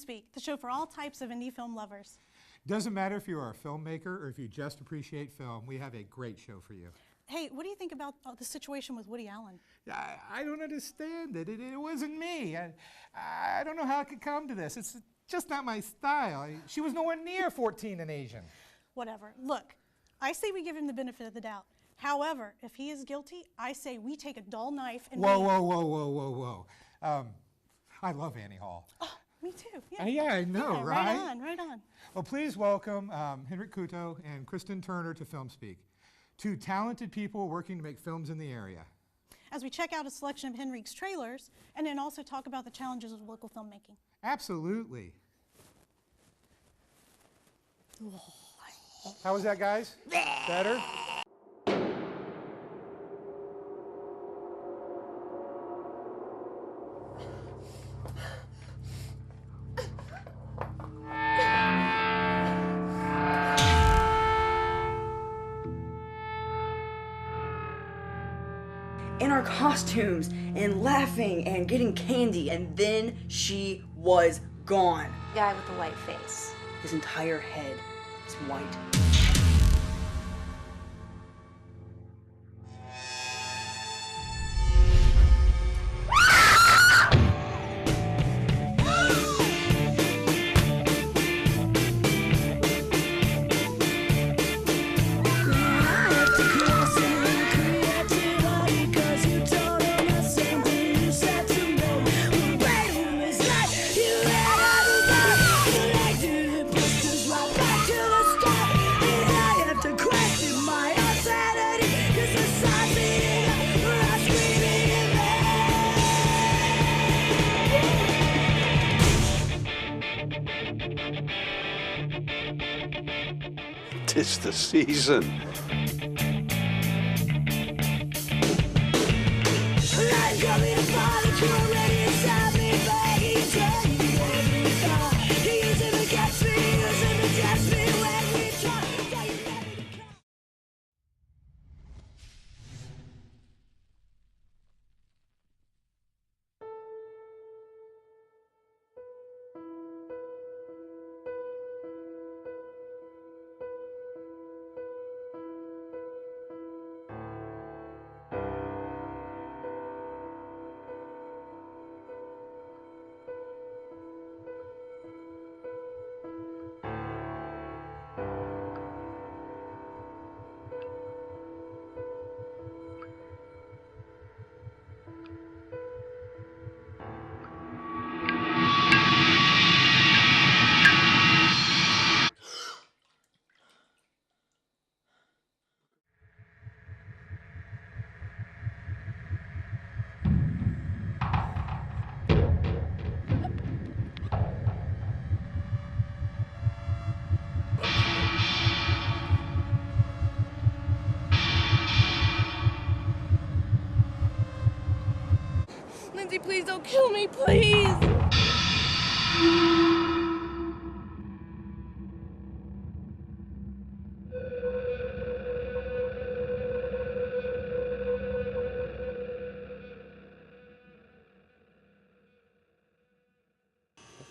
Speak, the show for all types of indie film lovers. Doesn't matter if you are a filmmaker or if you just appreciate film, we have a great show for you. Hey, what do you think about the situation with Woody Allen? I don't understand it. It wasn't me. I don't know how it could come to this. It's just not my style. She was nowhere near 14 and Asian. Whatever. Look, I say we give him the benefit of the doubt. However, if he is guilty, I say we take a dull knife and Whoa. I love Annie Hall. Oh, me too. Yeah, yeah, I know, yeah, right? Right on. Well, please welcome Henrique Couto and Christan Turner to Film Speak, two talented people working to make films in the area. As we check out a selection of Henrique's trailers, and then also talk about the challenges of local filmmaking. Absolutely. How was that, guys? Better? In our costumes and laughing and getting candy, and then she was gone. Guy with the white face. His entire head is white. Tis the season. Lindsay, please don't kill me, please!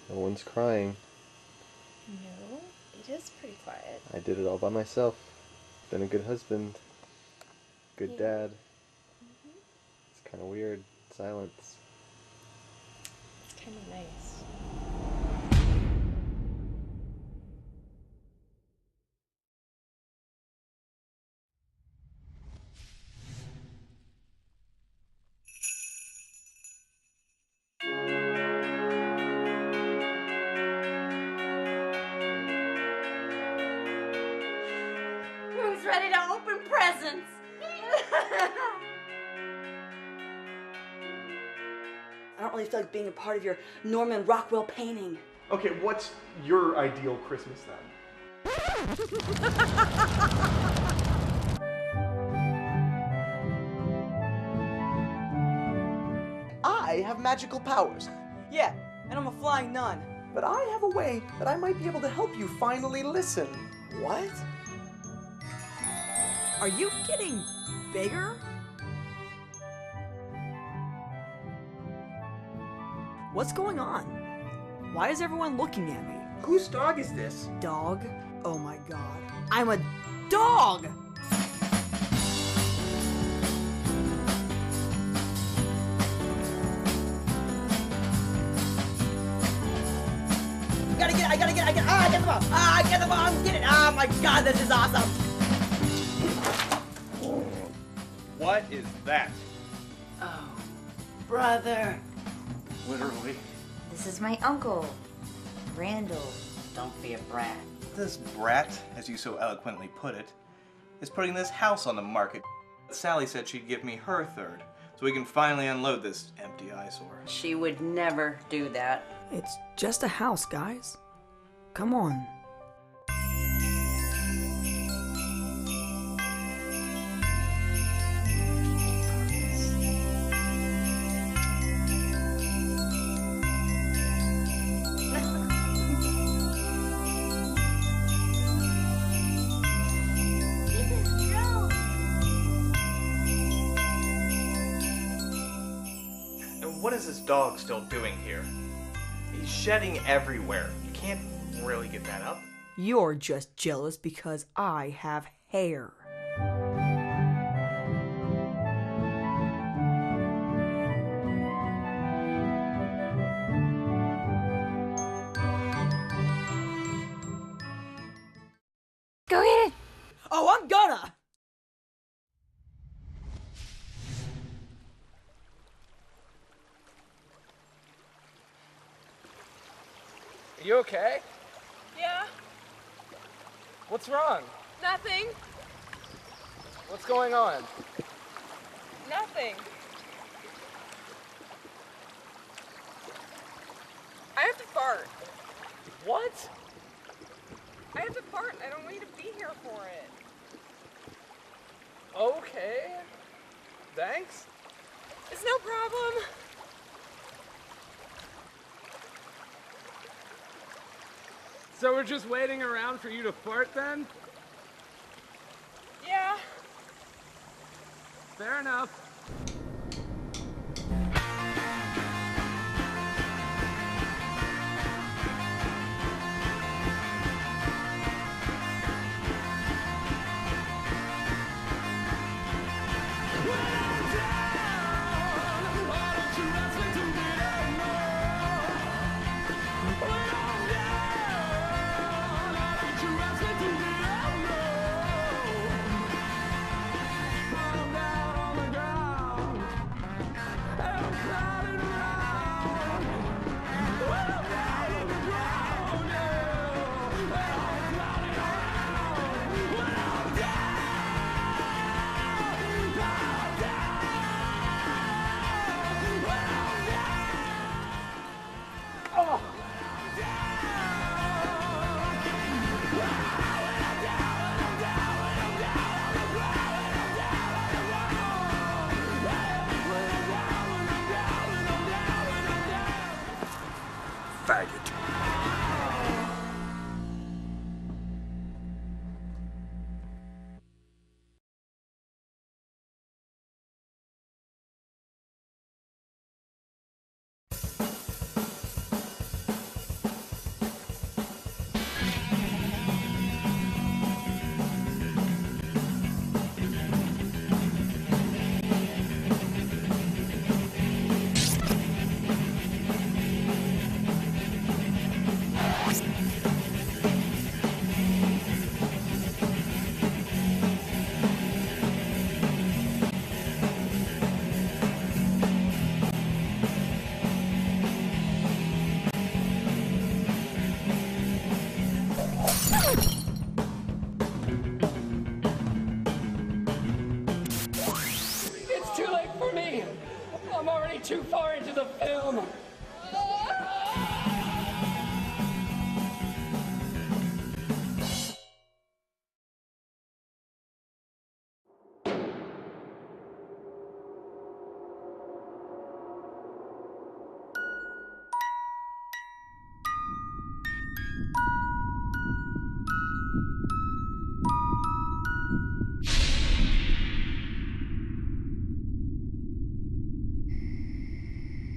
No one's crying. No, it is pretty quiet. I did it all by myself. Been a good husband. Good dad. It's kind of weird. Silence. It's kind of nice. Who's ready to open presents? I don't really feel like being a part of your Norman Rockwell painting. Okay, what's your ideal Christmas then? I have magical powers, Yeah, and I'm a flying nun. but I have a way that I might be able to help you finally listen. What? Are you getting bigger? What's going on? Why is everyone looking at me? Whose dog is this? Dog? Oh my god. I'm a dog! I gotta get, I get the ball! I get the ball, get it! Oh my god, this is awesome! What is that? Oh, brother. Literally. This is my uncle, Randall. Don't be a brat. This brat, as you so eloquently put it, is putting this house on the market. Sally said she'd give me her third, so we can finally unload this empty eyesore. She would never do that. It's just a house, guys. Come on. And what is this dog still doing here? He's shedding everywhere. You can't really get that up. You're just jealous because I have hair. Go get it! Oh, I'm gonna! You okay? Yeah, What's wrong? nothing. What's going on? Nothing. I have to fart. What? I have to fart and I don't need to be here for it. Okay. Thanks. It's no problem. So we're just waiting around for you to fart then? Yeah. Fair enough. Faggot. It's too late for me. I'm already too far into the film.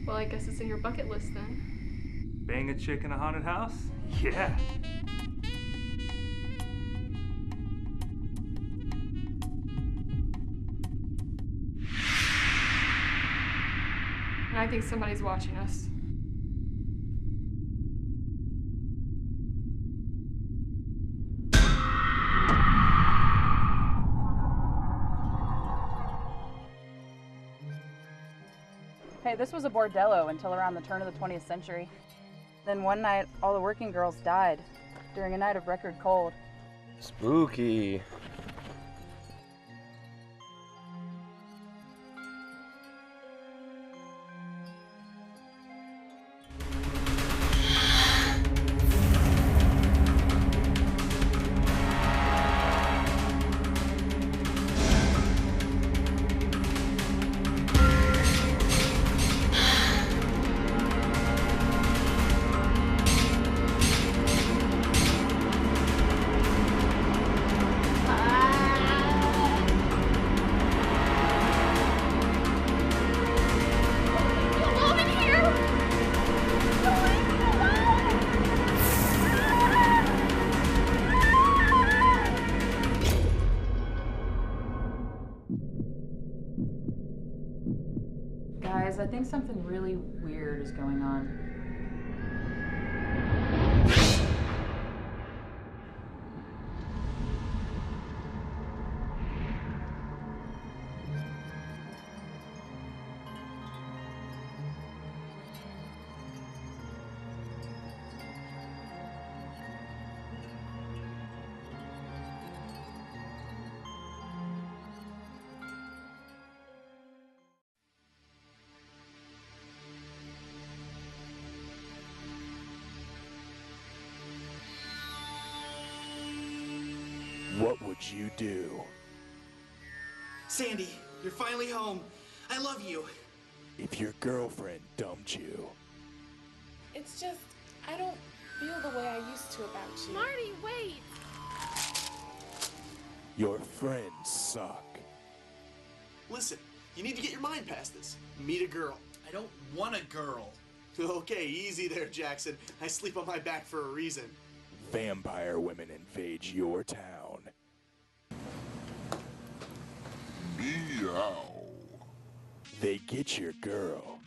Well, I guess it's in your bucket list then. Bang a chick in a haunted house? Yeah. I think somebody's watching us. Hey, this was a bordello until around the turn of the 20th century. Then one night, all the working girls died during a night of record cold. Spooky. Guys, I think something really weird is going on. What would you do? Sandy, you're finally home. I love you. If your girlfriend dumped you? It's just, I don't feel the way I used to about you. Marty, wait! Your friends suck. Listen, you need to get your mind past this. Meet a girl. I don't want a girl. Okay, easy there, Jackson. I sleep on my back for a reason. Vampire women invade your town. Meow. They get your girl.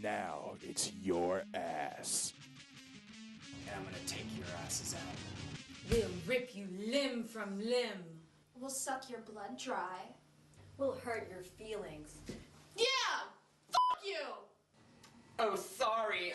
Now it's your ass. And I'm gonna take your asses out. We'll rip you limb from limb. We'll suck your blood dry. We'll hurt your feelings. Yeah! Fuck you! Oh, sorry.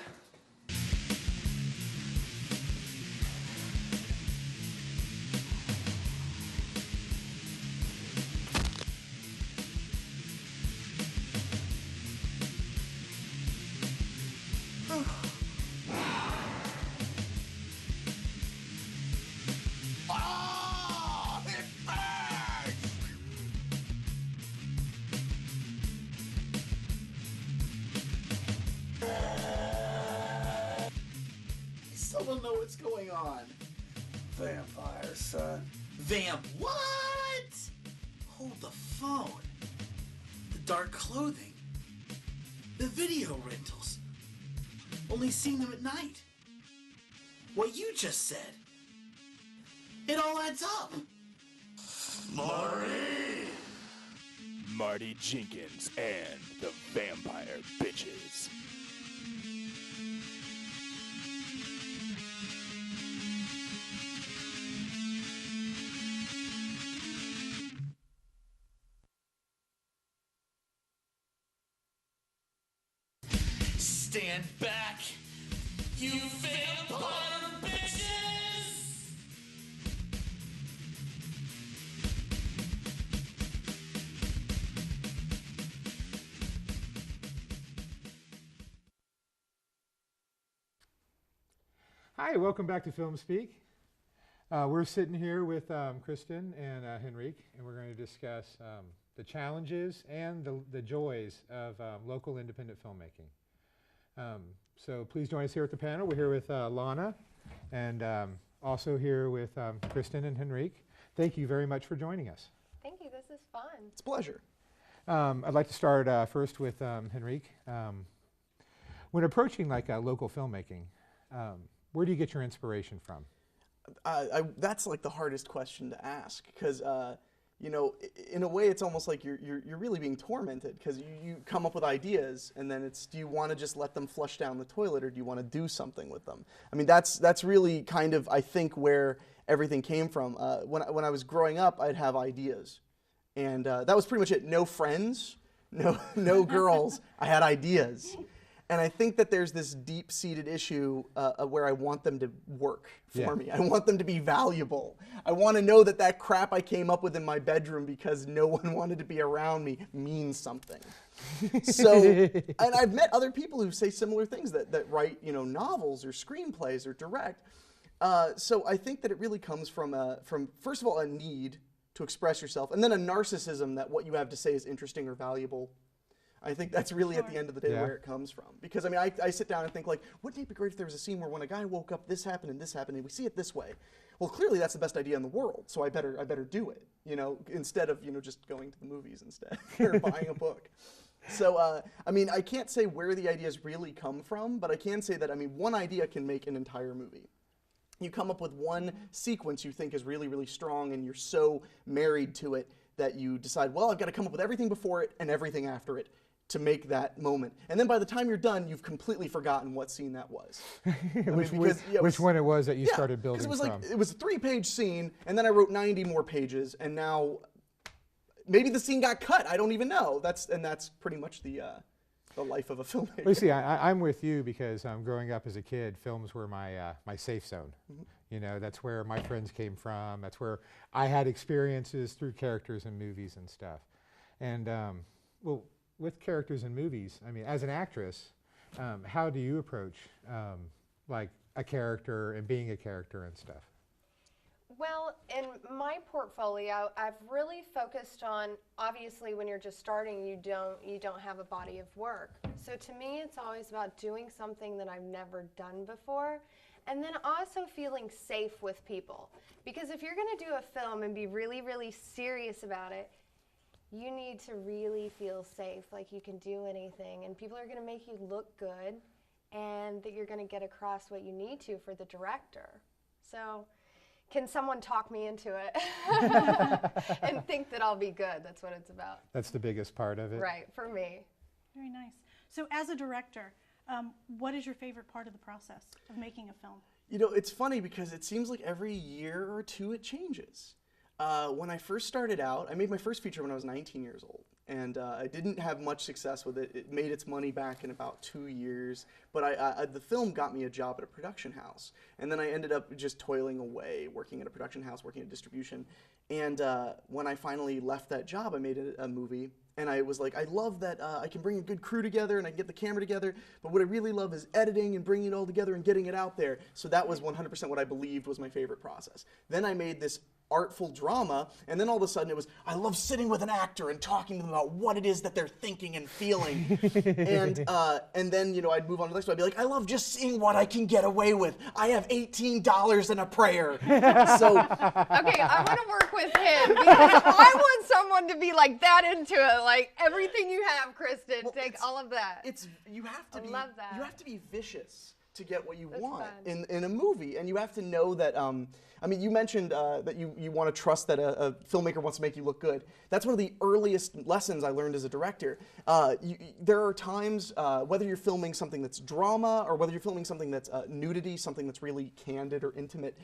I don't know what's going on. Vampire, son. Vamp what? Hold the phone. The dark clothing. The video rentals. Only seeing them at night. What you just said. It all adds up. Marty! Marty Jenkins and the Vampire Bitches. Stand back, you vampire bitches! Hi, welcome back to Film Speak. We're sitting here with Christan and Henrique, and we're going to discuss the challenges and the joys of local independent filmmaking. So please join us here at the panel. We're here with Lana, and also here with Christan and Henrique. Thank you very much for joining us. Thank you, this is fun. It's a pleasure. I'd like to start first with Henrique. When approaching like local filmmaking, where do you get your inspiration from? That's like the hardest question to ask, because you know, in a way, it's almost like you're really being tormented, because you come up with ideas, and then it's, do you want to just let them flush down the toilet, or do you want to do something with them? I mean, that's really kind of, I think, where everything came from. When I was growing up, I'd have ideas, and that was pretty much it. No friends, no girls. I had ideas. And I think that there's this deep-seated issue where I want them to work for me. I want them to be valuable. I want to know that that crap I came up with in my bedroom because no one wanted to be around me means something. So, and I've met other people who say similar things, that write, you know, novels or screenplays or direct. So I think that it really comes from first of all, a need to express yourself, and then a narcissism that what you have to say is interesting or valuable. I think that's really at the end of the day where it comes from. Because I mean, I sit down and think like, wouldn't it be great if there was a scene where when a guy woke up, this happened, and we see it this way. Well, clearly that's the best idea in the world, so I better do it, you know, instead of, you know, just going to the movies instead or buying a book. So, I mean, I can't say where the ideas really come from, but I can say that, I mean, one idea can make an entire movie. You come up with one sequence you think is really, really strong, and you're so married to it that you decide, well, I've got to come up with everything before it and everything after it to make that moment. And then by the time you're done, you've completely forgotten what scene that was. Which one it was that you started building because from. It was a 3-page scene, and then I wrote 90 more pages, and now maybe the scene got cut. I don't even know. That's pretty much the life of a filmmaker. Well, see, I'm with you because growing up as a kid, films were my safe zone. Mm-hmm. You know, that's where my friends came from. That's where I had experiences through characters in movies and stuff. And well, with characters in movies, I mean, as an actress, how do you approach like a character and being a character and stuff? Well, in my portfolio, I've really focused on, obviously when you're just starting, you don't have a body of work. So to me, it's always about doing something that I've never done before, and then also feeling safe with people. Because if you're going to do a film and be really, really serious about it, you need to really feel safe, like you can do anything, and people are going to make you look good, and that you're going to get across what you need to for the director. So, can someone talk me into it and think that I'll be good? That's what it's about. That's the biggest part of it. Right, for me. Very nice. So as a director, what is your favorite part of the process of making a film? You know, it's funny because it seems like every year or two it changes. When I first started out, I made my first feature when I was 19 years old, and I didn't have much success with it. It made its money back in about 2 years, but the film got me a job at a production house, and then I ended up just toiling away, working at a production house, working at distribution, and when I finally left that job, I made a movie, and I was like, I love that I can bring a good crew together and I can get the camera together, but what I really love is editing and bringing it all together and getting it out there. So that was 100% what I believed was my favorite process. Then I made this artful drama, and then all of a sudden it was, I love sitting with an actor and talking to them about what it is that they're thinking and feeling. And then, you know, I'd move on to the next one. I'd be like, I love just seeing what I can get away with. I have $18 and a prayer. So okay, I want to work with him because I want someone to be like that into it, like everything you have, Kristen. Well, take all of that. You have to love that. You have to be vicious to get what you want in a movie, and you have to know that. I mean, you mentioned that you want to trust that a filmmaker wants to make you look good. That's one of the earliest lessons I learned as a director. There are times, whether you're filming something that's drama or whether you're filming something that's nudity, something that's really candid or intimate,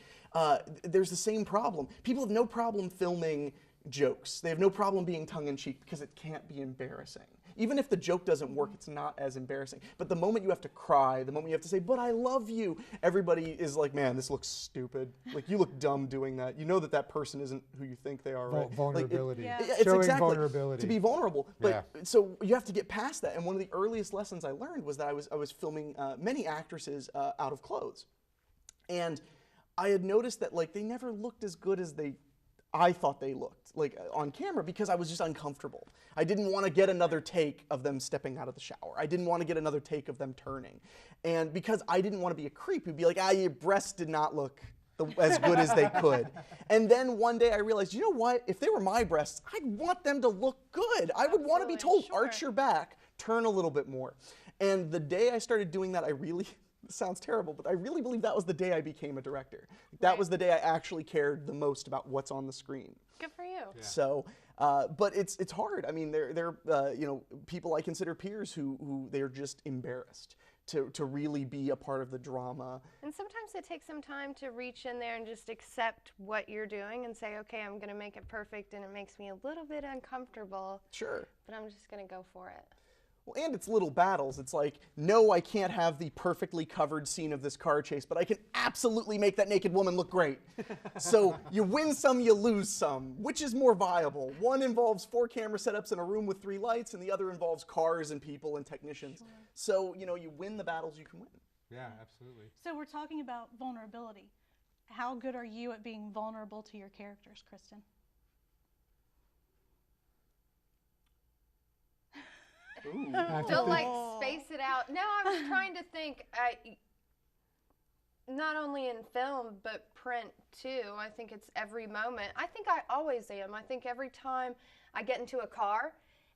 there's the same problem. People have no problem filming jokes. They have no problem being tongue-in-cheek because it can't be embarrassing. Even if the joke doesn't work, it's not as embarrassing. But the moment you have to cry, the moment you have to say, but I love you, everybody is like, man, this looks stupid. Like, you look dumb doing that. You know that that person isn't who you think they are, right? Vulnerability. Like it's showing exactly, vulnerability. to be vulnerable. But so you have to get past that. And one of the earliest lessons I learned was that I was filming many actresses out of clothes. And I had noticed that like they never looked as good as I thought they looked, like on camera, because I was just uncomfortable. I didn't want to get another take of them stepping out of the shower. I didn't want to get another take of them turning. And because I didn't want to be a creep who'd be like, your breasts did not look as good as they could. And then one day I realized, you know what? If they were my breasts, I'd want them to look good. I would want to be told, arch your back, turn a little bit more. And the day I started doing that, this sounds terrible, but I really believe that was the day I became a director. That was the day I actually cared the most about what's on the screen. Good for you. Yeah. So, but it's hard. I mean, they're you know, people I consider peers who they're just embarrassed to really be a part of the drama. And sometimes it takes some time to reach in there and just accept what you're doing and say, okay, I'm going to make it perfect, and it makes me a little bit uncomfortable. Sure. But I'm just going to go for it. Well, and it's little battles. It's like, no, I can't have the perfectly covered scene of this car chase, but I can absolutely make that naked woman look great. So you win some, you lose some. Which is more viable? One involves 4 camera setups in a room with 3 lights, and the other involves cars and people and technicians. Sure. So, you know, you win the battles you can win. Yeah, absolutely. So we're talking about vulnerability. How good are you at being vulnerable to your characters, Christan? Ooh. Don't like space it out. No, I was trying to think. Not only in film, but print too. I think it's every moment. I think I always am. I think every time I get into a car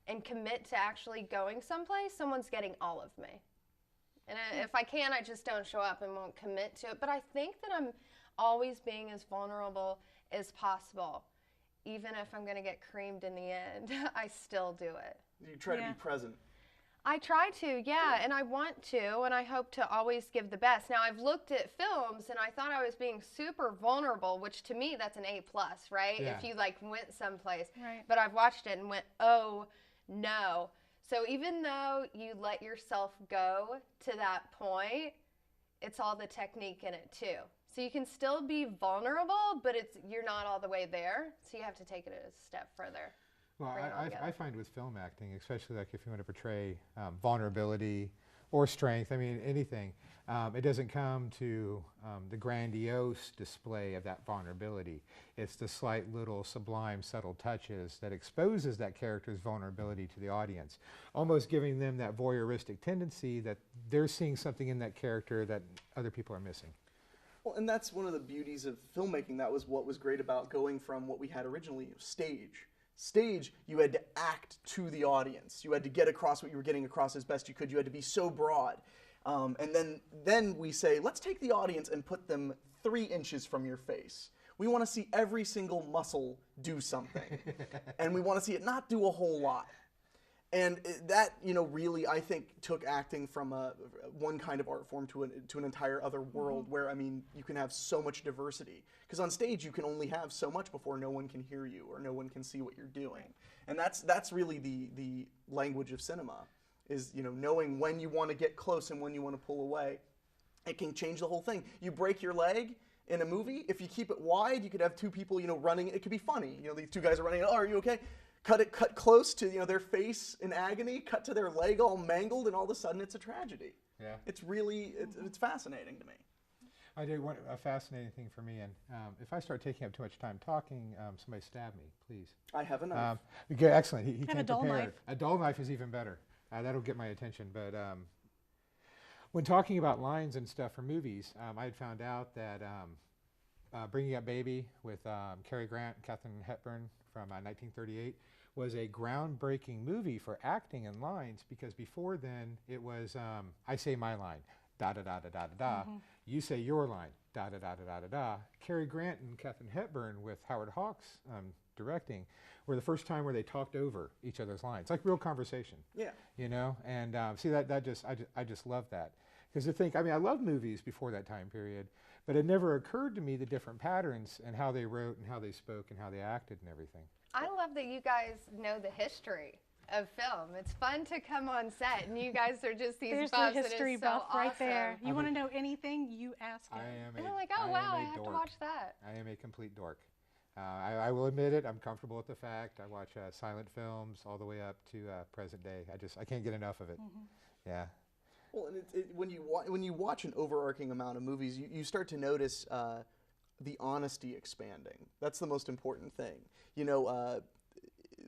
and commit to actually going someplace, someone's getting all of me. And if I can, I just don't show up and won't commit to it. But I think that I'm always being as vulnerable as possible. Even if I'm going to get creamed in the end, I still do it. You try to be present. I try to, yeah, and I want to, and I hope to always give the best. Now, I've looked at films, and I thought I was being super vulnerable, which to me, that's an A+, right? Yeah. If you, like, went someplace. Right. But I've watched it and went, oh, no. So even though you let yourself go to that point, it's all the technique in it, too. So you can still be vulnerable, but you're not all the way there, so you have to take it a step further. Well, I find with film acting, especially like if you want to portray vulnerability or strength, I mean, anything, it doesn't come to the grandiose display of that vulnerability. It's the slight little sublime, subtle touches that exposes that character's vulnerability to the audience, almost giving them that voyeuristic tendency that they're seeing something in that character that other people are missing. Well, and that's one of the beauties of filmmaking. That was what was great about going from what we had originally, stage. Stage, you had to act to the audience. You had to get across what you were getting across as best you could. You had to be so broad. And then we say, let's take the audience and put them 3 inches from your face. We want to see every single muscle do something. And we want to see it not do a whole lot. And that, you know, really, I think, took acting from one kind of art form to an entire other world where, I mean, you can have so much diversity. Because on stage, you can only have so much before no one can hear you or no one can see what you're doing. And that's really the language of cinema, is, you know, knowing when you want to get close and when you want to pull away. It can change the whole thing. You break your leg in a movie, if you keep it wide, you could have 2 people, you know, running. It could be funny. You know, these 2 guys are running, oh, are you okay? Cut close to, you know, their face in agony, cut to their leg all mangled, and all of a sudden it's a tragedy. Yeah. It's really, it's fascinating to me. I do want a fascinating thing for me, and if I start taking up too much time talking, somebody stab me, please. I have a knife. Okay, excellent. He have can a dull prepare. knife. A dull knife is even better. That'll get my attention. But when talking about lines and stuff for movies, I had found out that Bringing Up Baby with Cary Grant and Katharine Hepburn from 1938 was a groundbreaking movie for acting and lines, because before then it was I say my line, da da da da da da da. You say your line, da da da da da da da. Cary Grant and Katharine Hepburn with Howard Hawks directing were the first time where they talked over each other's lines, like real conversation. Yeah. You know, and see I just love that, because to think, I mean, I love movies before that time period, but it never occurred to me the different patterns and how they wrote and how they spoke and how they acted and everything. I love that you guys know the history of film. It's fun to come on set, and you guys are just these There's buffs. the history and it is so buff right awesome. there. You want to know anything, you ask it. And I'm like, oh wow, I have to watch that. I am a complete dork. I will admit it. I'm comfortable with the fact. I watch silent films all the way up to present day. I can't get enough of it. Yeah. Well, and when you watch an overarching amount of movies, you start to notice the honesty expanding. That's the most important thing. You know,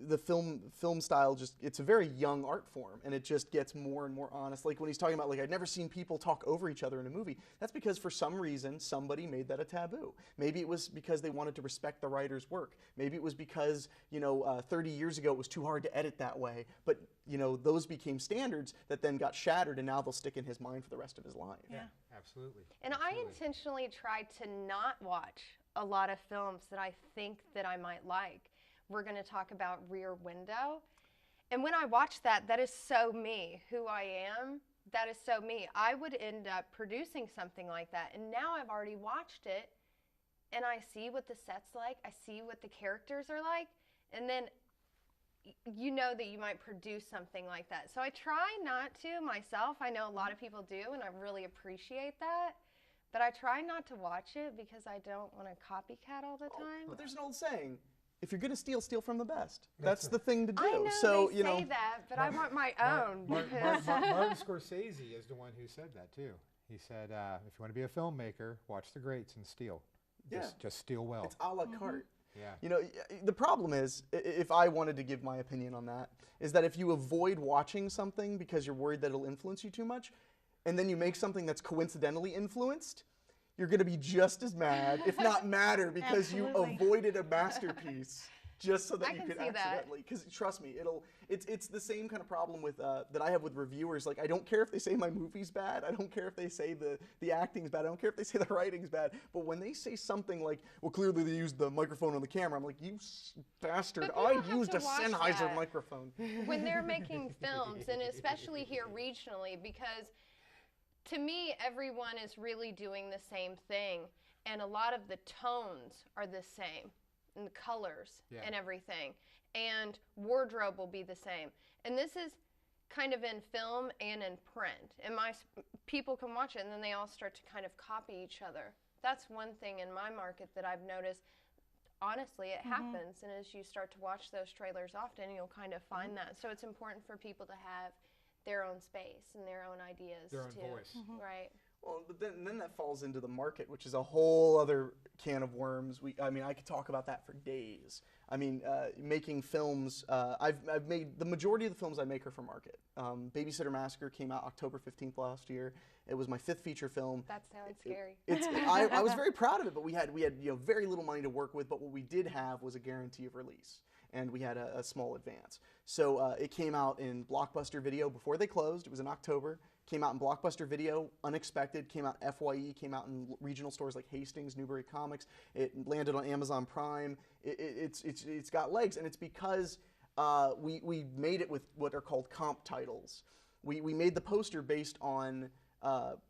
the film style it's a very young art form, and it just gets more and more honest. Like when he's talking about, like, I'd never seen people talk over each other in a movie. That's because for some reason somebody made that a taboo. Maybe it was because they wanted to respect the writer's work. Maybe it was because 30 years ago it was too hard to edit that way. But those became standards that then got shattered, and now they'll stick in his mind for the rest of his life. Yeah, absolutely. And I intentionally try to not watch a lot of films that I think that I might like. We're going to talk about Rear Window. And when I watch that, that is so me, who I am. That is so me. I would end up producing something like that. And now I've already watched it, and I see what the set's like. I see what the characters are like. And then you know that you might produce something like that. So I try not to myself. I know a lot of people do, and I really appreciate that. But I try not to watch it because I don't want to copycat all the time. But there's an old saying, if you're going to steal, steal from the best. That's the thing to do. I know so, they say that, but I want my own. Martin Scorsese is the one who said that too. He said, if you want to be a filmmaker, watch the greats and steal. Just steal well. It's a la carte. Yeah. The problem is, if I wanted to give my opinion on that, is that if you avoid watching something because you're worried that it'll influence you too much, and then you make something that's coincidentally influenced, you're going to be just as mad, if not madder, because you avoided a masterpiece just so that you could accidentally. Because trust me, it's the same kind of problem with that I have with reviewers. Like, I don't care if they say my movie's bad. I don't care if they say the acting's bad. I don't care if they say the writing's bad. But when they say something like, well, clearly they used the microphone on the camera, I'm like, you bastard! I used a Sennheiser microphone. When they're making films, and especially here regionally, because to me, everyone is really doing the same thing, and a lot of the tones are the same, and the colors and everything, and wardrobe will be the same. And this is kind of in film and in print, and people can watch it, and then they all start to kind of copy each other. That's one thing in my market that I've noticed. Honestly, it happens, and as you start to watch those trailers often, you'll kind of find that. So it's important for people to have their own space and their own ideas, their own too. voice. Right. Well, but then that falls into the market, which is a whole other can of worms. I mean, I could talk about that for days. I mean, making films, I've made, the majority of the films I make are for market. Babysitter Massacre came out October 15th last year. It was my 5th feature film. That sounds scary. I was very proud of it, but we had very little money to work with, but what we did have was a guarantee of release. And we had a small advance. So it came out in Blockbuster Video before they closed. It was in October. Came out in Blockbuster Video, unexpected. Came out FYE, came out in regional stores like Hastings, Newbury Comics. It landed on Amazon Prime. It's got legs, and it's because we made it with what are called comp titles. We made the poster based on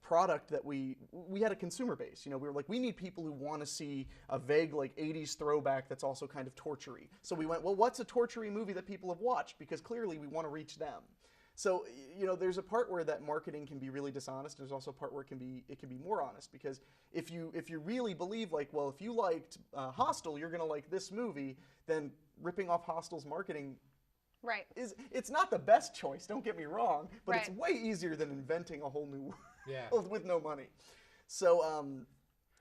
product that we had a consumer base. We were like, we need people who want to see a vague, like, 80s throwback that's also kind of torture-y. So we went, well, what's a torture-y movie that people have watched? Because clearly we want to reach them. So, there's a part where that marketing can be really dishonest. There's also a part where it can be more honest, because if you really believe, like, well, if you liked Hostel, you're going to like this movie, then ripping off Hostel's marketing it's not the best choice, don't get me wrong, but it's way easier than inventing a whole new world with no money. So,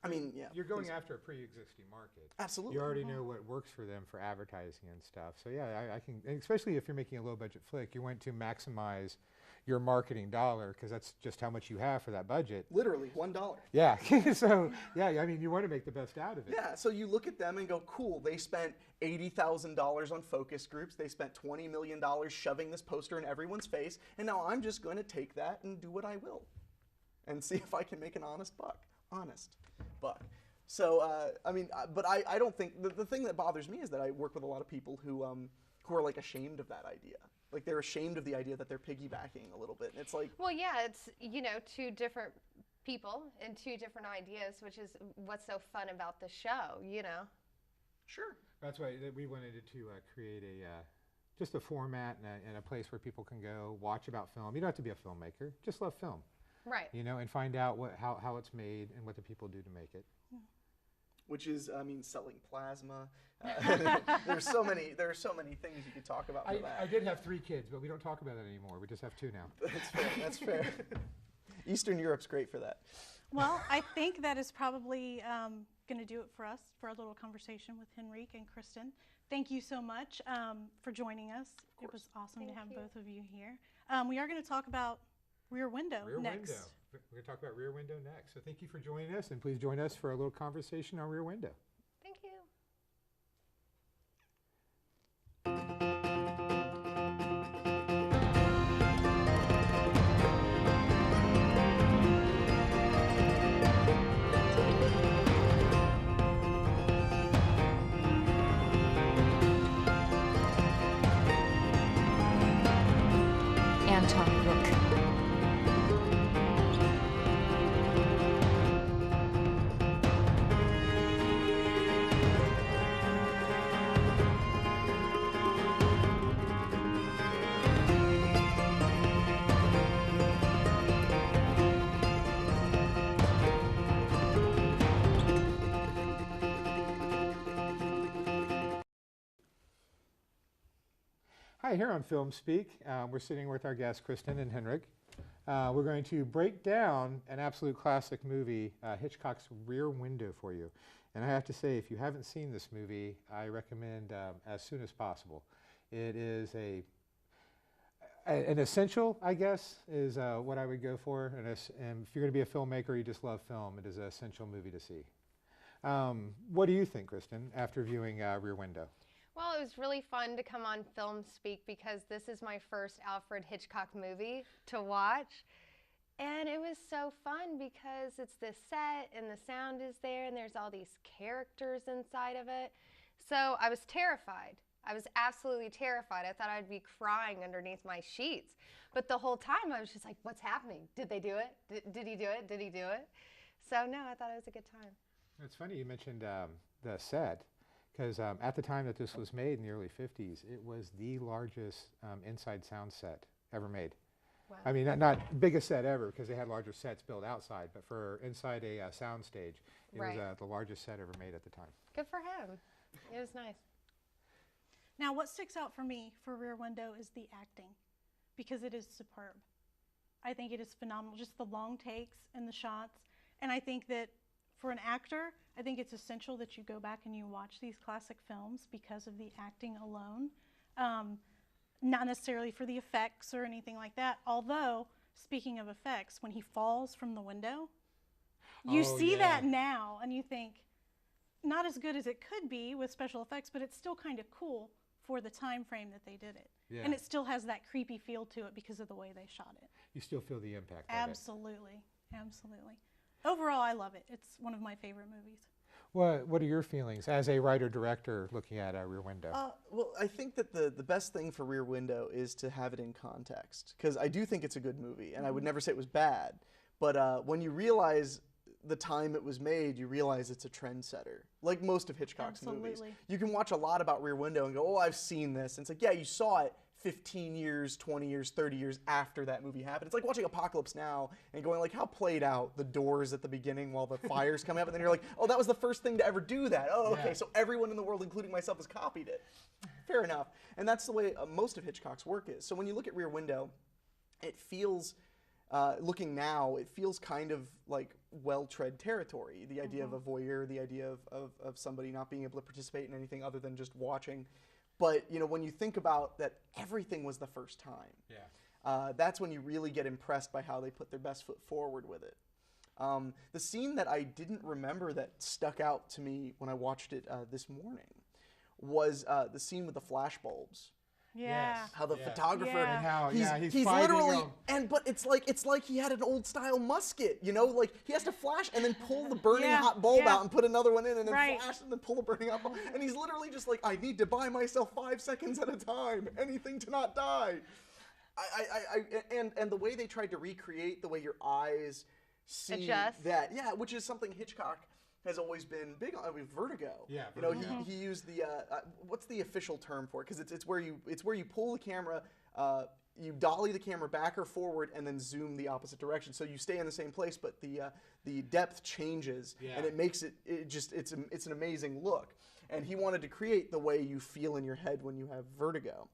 I mean, You're going after a pre-existing market. Absolutely. You already know what works for them for advertising and stuff. So yeah, I can, especially if you're making a low-budget flick, you want to maximize your marketing dollar, because that's just how much you have for that budget. Literally, $1. Yeah. So yeah, I mean, you want to make the best out of it. Yeah. So you look at them and go, cool. They spent $80,000 on focus groups. They spent $20 million shoving this poster in everyone's face, and now I'm just going to take that and do what I will, and see if I can make an honest buck. So I mean, but I don't think the thing that bothers me is that I work with a lot of people who are like ashamed of that idea. Like, they're ashamed of the idea that they're piggybacking a little bit. And it's like, well, yeah, it's two different people and two different ideas, which is what's so fun about the show. Sure. That's why we wanted to create just a format and a place where people can go watch about film. You don't have to be a filmmaker; just love film. Right. And find out how it's made and what the people do to make it. Which is, I mean, selling plasma. There are so many things you could talk about for that. I did have 3 kids, but we don't talk about that anymore. We just have 2 now. That's fair. Eastern Europe's great for that. Well, I think that is probably going to do it for us for our little conversation with Henrique and Christan. Thank you so much for joining us. It was awesome to have both of you here. We are going to talk about Rear Window next. We're going to talk about Rear Window next. So thank you for joining us, and please join us for a little conversation on Rear Window. Thank you. Anton Rook. Hi, here on Film Speak, we're sitting with our guests, Christan and Henrique. We're going to break down an absolute classic movie, Hitchcock's Rear Window, for you. And I have to say, if you haven't seen this movie, I recommend as soon as possible. It is an essential, I guess, is what I would go for. And if you're going to be a filmmaker, you just love film, it is an essential movie to see. What do you think, Christan, after viewing Rear Window? Well, it was really fun to come on Film Speak because this is my first Alfred Hitchcock movie to watch. And it was so fun because it's the set and the sound is there and there's all these characters inside of it. So I was terrified. I was absolutely terrified. I thought I'd be crying underneath my sheets. But the whole time I was just like, what's happening? Did they do it? Did he do it? Did he do it? So no, I thought it was a good time. It's funny you mentioned the set. Because at the time that this was made in the early 50s, it was the largest inside sound set ever made. Wow. I mean, not biggest set ever, because they had larger sets built outside, but for inside a sound stage, it was the largest set ever made at the time. Good for him. It was nice. Now, what sticks out for me for Rear Window is the acting, because it is superb. I think it is phenomenal, just the long takes and the shots. And I think that for an actor, I think it's essential that you go back and you watch these classic films because of the acting alone. Not necessarily for the effects or anything like that. Although, speaking of effects, when he falls from the window, you see that now and you think, not as good as it could be with special effects, but it's still kind of cool for the time frame that they did it. Yeah. And it still has that creepy feel to it because of the way they shot it. You still feel the impact of it. Absolutely. Absolutely. Overall, I love it. It's one of my favorite movies. What are your feelings as a writer-director looking at Rear Window? Well, I think that the best thing for Rear Window is to have it in context, because I do think it's a good movie, and I would never say it was bad. But when you realize the time it was made, you realize it's a trendsetter, like most of Hitchcock's movies. You can watch a lot about Rear Window and go, oh, I've seen this. And it's like, yeah, you saw it 15 years, 20 years, 30 years after that movie happened. It's like watching Apocalypse Now and going like, how played out the doors at the beginning while the fire's coming up, and then you're like, oh, that was the first thing to ever do that. Oh, okay, so everyone in the world, including myself, has copied it. Fair enough. And that's the way most of Hitchcock's work is. So when you look at Rear Window, it feels, looking now, it feels kind of like well-tread territory. The idea of a voyeur, the idea of somebody not being able to participate in anything other than just watching. But you know, when you think about that, everything was the first time. That's when you really get impressed by how they put their best foot forward with it. The scene that I didn't remember that stuck out to me when I watched it this morning was the scene with the flashbulbs. Yeah. How the photographer and how he's literally but it's like he had an old style musket, you know, like he has to flash and then pull the burning hot bulb out and put another one in and then flash and then pull the burning hot bulb, and he's literally just like, I need to buy myself 5 seconds at a time, anything to not die. And the way they tried to recreate the way your eyes see that, which is something Hitchcock has always been big on. I mean, vertigo. Yeah, you know, he used the what's the official term for it? Because it's where you pull the camera, you dolly the camera back or forward, and then zoom the opposite direction. So you stay in the same place, but the depth changes, and it makes it's an amazing look. And he wanted to create the way you feel in your head when you have vertigo.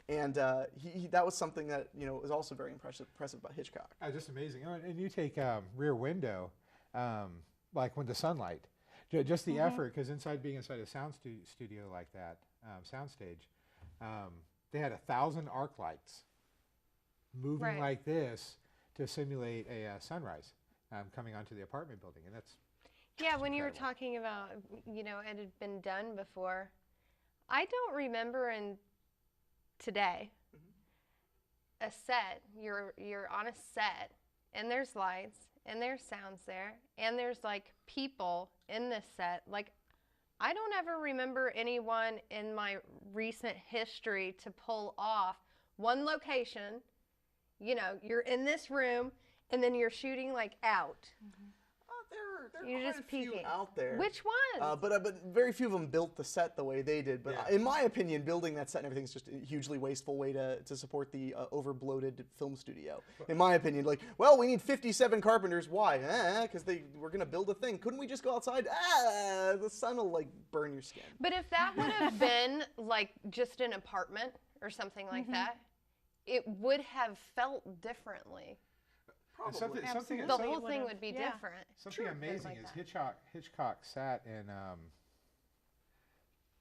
And that was something that is also very impressive about Hitchcock. Just amazing. And you take Rear Window. Like when the sunlight, just the effort, because being inside a sound studio like that, soundstage, they had 1,000 arc lights moving Right. like this to simulate a sunrise coming onto the apartment building, and that's Yeah, when you were incredible. talking about, you know, it had been done before, I don't remember in today a set. You're on a set, and there's lights, and there's sounds there, and there's like people in this set. Like, I don't ever remember anyone in my recent history to pull off one location. You know, you're in this room, and then you're shooting like out. There are You're quite just a few peeking. out there. Which ones? But very few of them built the set the way they did. But in my opinion, building that set and everything is just a hugely wasteful way to support the over-bloated film studio. In my opinion, like, well, we need 57 carpenters. Why? Because we're going to build a thing. Couldn't we just go outside? The sun will, like, burn your skin. But if that would have been like just an apartment or something like that, it would have felt differently. Something The whole thing would be different. Something amazing is Hitchcock sat in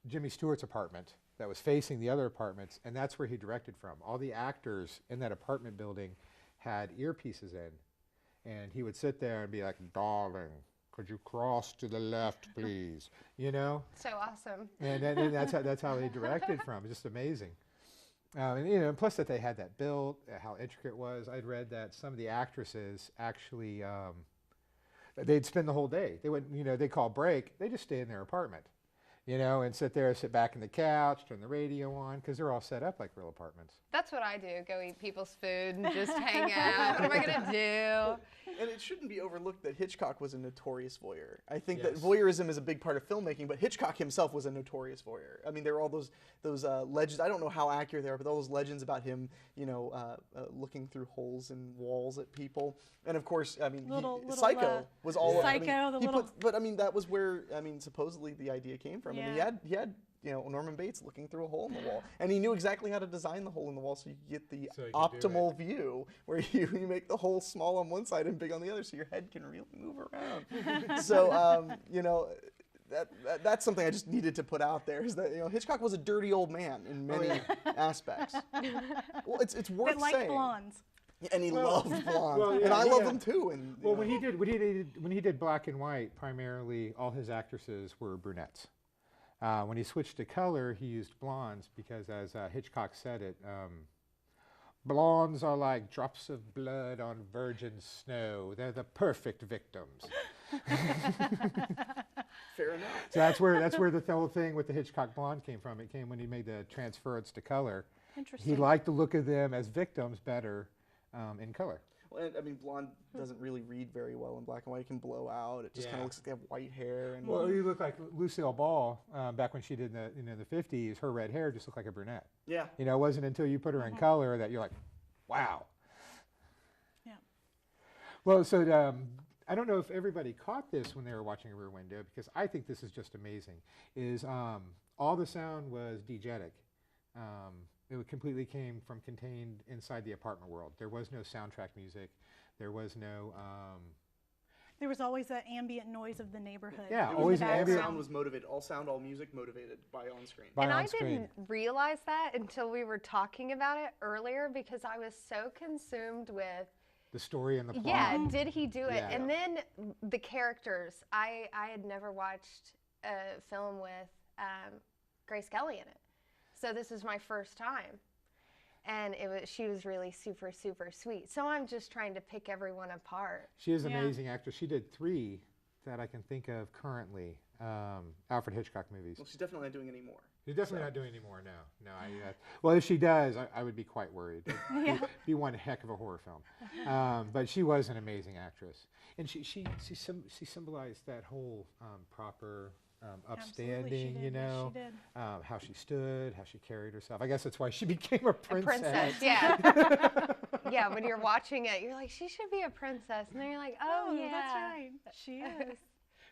Jimmy Stewart's apartment that was facing the other apartments, and that's where he directed from. All the actors in that apartment building had earpieces in, and he would sit there and be like, "Darling, could you cross to the left, please?" You know? So awesome. And that's how he directed from. It's just amazing. And you know, plus that they had that built, how intricate it was. I'd read that some of the actresses actually, they'd spend the whole day. They wouldn't, you know, they call break. They just stay in their apartment, you know, and sit back in the couch, turn the radio on, because they're all set up like real apartments. That's what I do. Go eat people's food and just hang out. What am I going to do? And it shouldn't be overlooked that Hitchcock was a notorious voyeur. I think that voyeurism is a big part of filmmaking, but Hitchcock himself was a notorious voyeur. I mean, there are all those legends. I don't know how accurate they are, but all those legends about him, you know, looking through holes in walls at people. And of course, I mean, Psycho was all. Psycho, but I mean, that was where supposedly the idea came from. And he had you know, Norman Bates looking through a hole in the wall, and he knew exactly how to design the hole in the wall so you get the optimal view, where you make the hole small on one side and big on the other, so your head can really move around. So you know, that's something I just needed to put out there, is that, you know, Hitchcock was a dirty old man in many aspects. Well, it's worth That liked saying. blondes. And he loved blondes, and I love them too. And well, when he did black and white, primarily all his actresses were brunettes. When he switched to color, he used blondes because, as Hitchcock said it, blondes are like drops of blood on virgin snow. They're the perfect victims. Fair enough. So that's where the whole thing with the Hitchcock blonde came from. It came when he made the transference to color. Interesting. He liked the look of them as victims better in color. Well, I mean, blonde doesn't really read very well in black and white. It can blow out. It just kind of looks like they have white hair. And well, you look like Lucille Ball back when she did in the 50s. Her red hair just looked like a brunette. Yeah. You know, it wasn't until you put her in color that you're like, wow. Yeah. Well, so I don't know if everybody caught this when they were watching Rear Window, because I think this is just amazing. Is all the sound was diegetic. It completely came from contained inside the apartment world. There was no soundtrack music. There was no. There was always that ambient noise of the neighborhood. Yeah, always ambient. All sound was motivated. All sound, all music motivated by on screen. And I didn't realize that until we were talking about it earlier, because I was so consumed with the story and the plot. Yeah, did he do it? Yeah. And then the characters. I had never watched a film with Grace Kelly in it. So this is my first time, and she was really super, super sweet. So I'm just trying to pick everyone apart. She is an amazing actress. She did 3 that I can think of currently, Alfred Hitchcock movies. Well, she's definitely not doing any more. She's definitely not doing any more, no. Well, if she does, I would be quite worried. It'd be one heck of a horror film. But she was an amazing actress. And she symbolized that whole proper... upstanding, you know, how she stood, how she carried herself. I guess that's why she became a princess. A princess, yeah. Yeah, when you're watching it, you're like, she should be a princess. And then you're like, oh yeah. That's right. She is.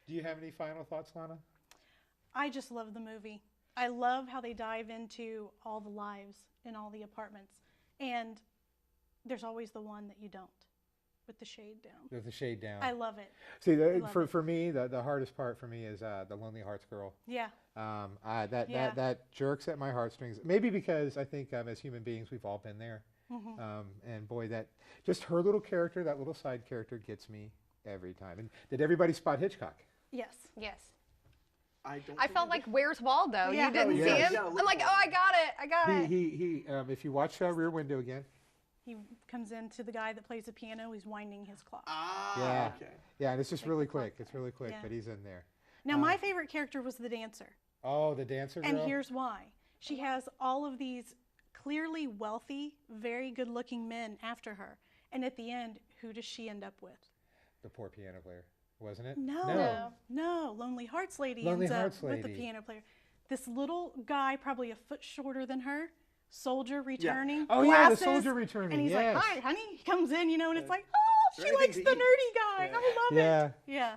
Do you have any final thoughts, Lana? I just love the movie. I love how they dive into all the lives in all the apartments. And there's always the one that you don't. with the shade down. With the shade down. I love it. See, love for me, the hardest part for me is the Lonely Hearts Girl. Yeah. That jerks at my heartstrings. Maybe because I think as human beings, we've all been there. And boy, that just her little character, that little side character, gets me every time. And did everybody spot Hitchcock? Yes. I felt like, where's Waldo? Yeah. You didn't see him? Yeah, I'm like, oh, I got it. He if you watch Rear Window again. He comes into the guy that plays the piano. He's winding his clock. Yeah. Okay. Yeah, and it's just really quick. It's really quick, Yeah. but he's in there. Now, my favorite character was the dancer. Oh, the dancer girl? And here's why. She has all of these clearly wealthy, very good-looking men after her. And at the end, who does she end up with? The poor piano player, wasn't it? No. Lonely Hearts Lady Lonely ends Hearts up with the Lady. piano player. This little guy, probably a foot shorter than her, soldier returning. Oh, glasses, yeah, the soldier returning, And he's yes. like, hi, honey. He comes in, you know, and it's like, oh, she likes the nerdy guy. I love it. Yeah.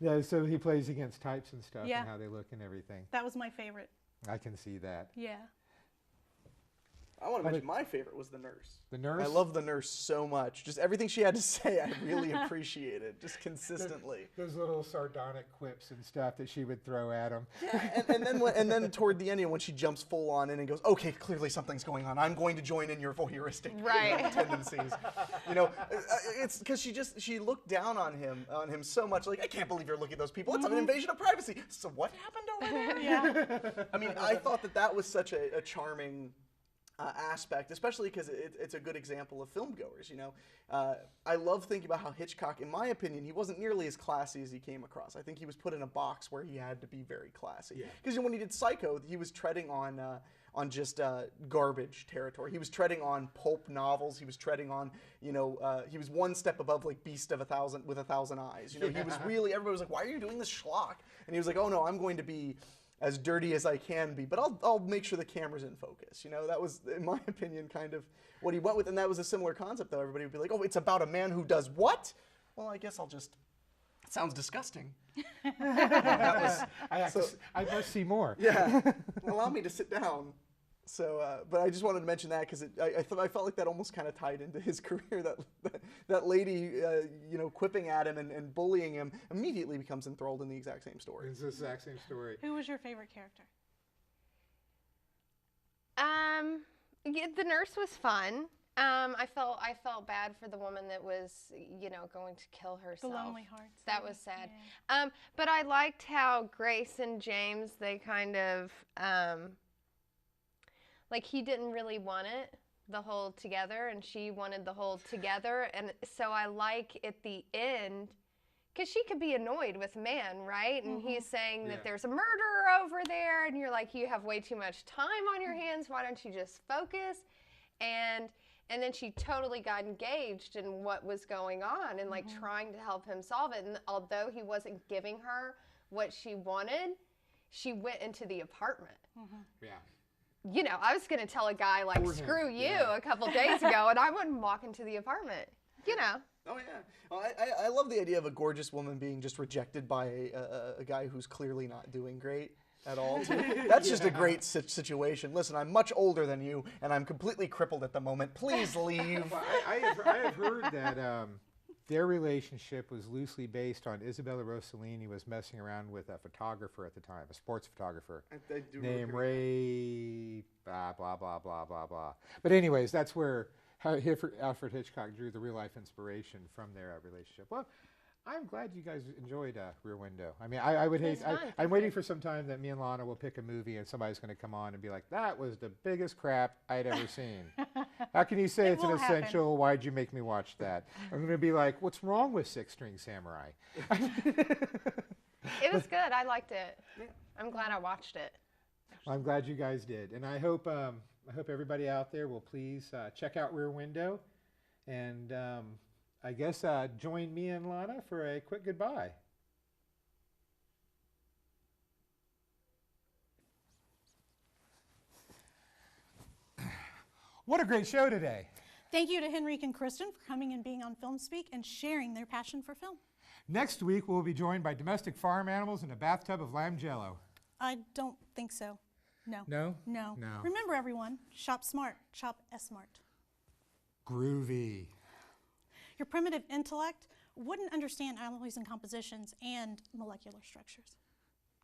Yeah, so he plays against types and stuff Yeah. and how they look and everything. That was my favorite. I can see that. Yeah. I want to mention my favorite was the nurse. The nurse? I love the nurse so much. Just everything she had to say, I really appreciated, just consistently. Those little sardonic quips and stuff that she would throw at him. Yeah, and then toward the end, when she jumps full on in and goes, okay, clearly something's going on. I'm going to join in your voyeuristic tendencies. You know, it's because she looked down on him so much. Like, I can't believe you're looking at those people. It's an invasion of privacy. So what happened over there? Yeah. I mean, I thought that was such a charming aspect, especially because it's a good example of film goers. You know, I love thinking about how Hitchcock, in my opinion, he wasn't nearly as classy as he came across. I think he was put in a box where he had to be very classy. Because when he did Psycho, he was treading on just garbage territory. He was treading on pulp novels. He was treading on, you know, he was one step above like Beast of with a Thousand Eyes. You know, he was really, everybody was like, why are you doing this schlock? And he was like, oh no, I'm going to be as dirty as I can be, but I'll make sure the camera's in focus. You know, that was, in my opinion, kind of what he went with, and that was a similar concept, though. Everybody would be like, oh, it's about a man who does what? Well, I guess I'll just, it sounds disgusting. I must see more. Yeah, allow me to sit down. So, but I just wanted to mention that because I felt like that almost kind of tied into his career. That lady, you know, quipping at him and bullying him immediately becomes enthralled in the exact same story. It's the exact same story. Who was your favorite character? Yeah, the nurse was fun. I felt bad for the woman that was, you know, going to kill herself. The Lonely Hearts. That was sad. Yeah. But I liked how Grace and James, they kind of, like, he didn't really want it, the whole together, and she wanted the whole together. And so I like at the end, because she could be annoyed with man, right? And he's saying that there's a murderer over there, and you're like, you have way too much time on your hands. Why don't you just focus? And then she totally got engaged in what was going on and like trying to help him solve it. And although he wasn't giving her what she wanted, she went into the apartment. Yeah. You know, I was going to tell a guy like, screw you a couple days ago, and I wouldn't walk into the apartment, you know. Oh, yeah. Well, I love the idea of a gorgeous woman being just rejected by a guy who's clearly not doing great at all. That's just a great situation. Listen, I'm much older than you, and I'm completely crippled at the moment. Please leave. Well, I have heard that their relationship was loosely based on Isabella Rossellini was messing around with a photographer at the time, a sports photographer named Ray blah, blah, blah, blah, blah, blah. But anyways, that's where Alfred Hitchcock drew the real-life inspiration from their relationship. Well, I'm glad you guys enjoyed Rear Window. I mean, I would hate, I'm waiting for some time that me and Lana will pick a movie and somebody's going to come on and be like, that was the biggest crap I'd ever seen. How can you say it's an essential? Why'd you make me watch that? I'm going to be like, what's wrong with Six String Samurai? It was good. I liked it. I'm glad I watched it. I'm glad you guys did. And I hope everybody out there will please check out Rear Window. And I guess join me and Lana for a quick goodbye. What a great show today. Thank you to Henrique and Christan for coming and being on Film Speak and sharing their passion for film. Next week, we'll be joined by domestic farm animals in a bathtub of lamb jello. I don't think so. No. No? No. No. Remember, everyone, shop smart, shop S-Mart. Groovy. Your primitive intellect wouldn't understand alloys and compositions and molecular structures.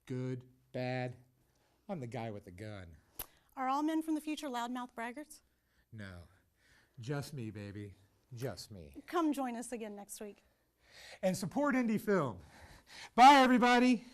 Good, bad. I'm the guy with the gun. Are all men from the future loudmouth braggarts? No. Just me, baby. Just me. Come join us again next week. And support indie film. Bye, everybody.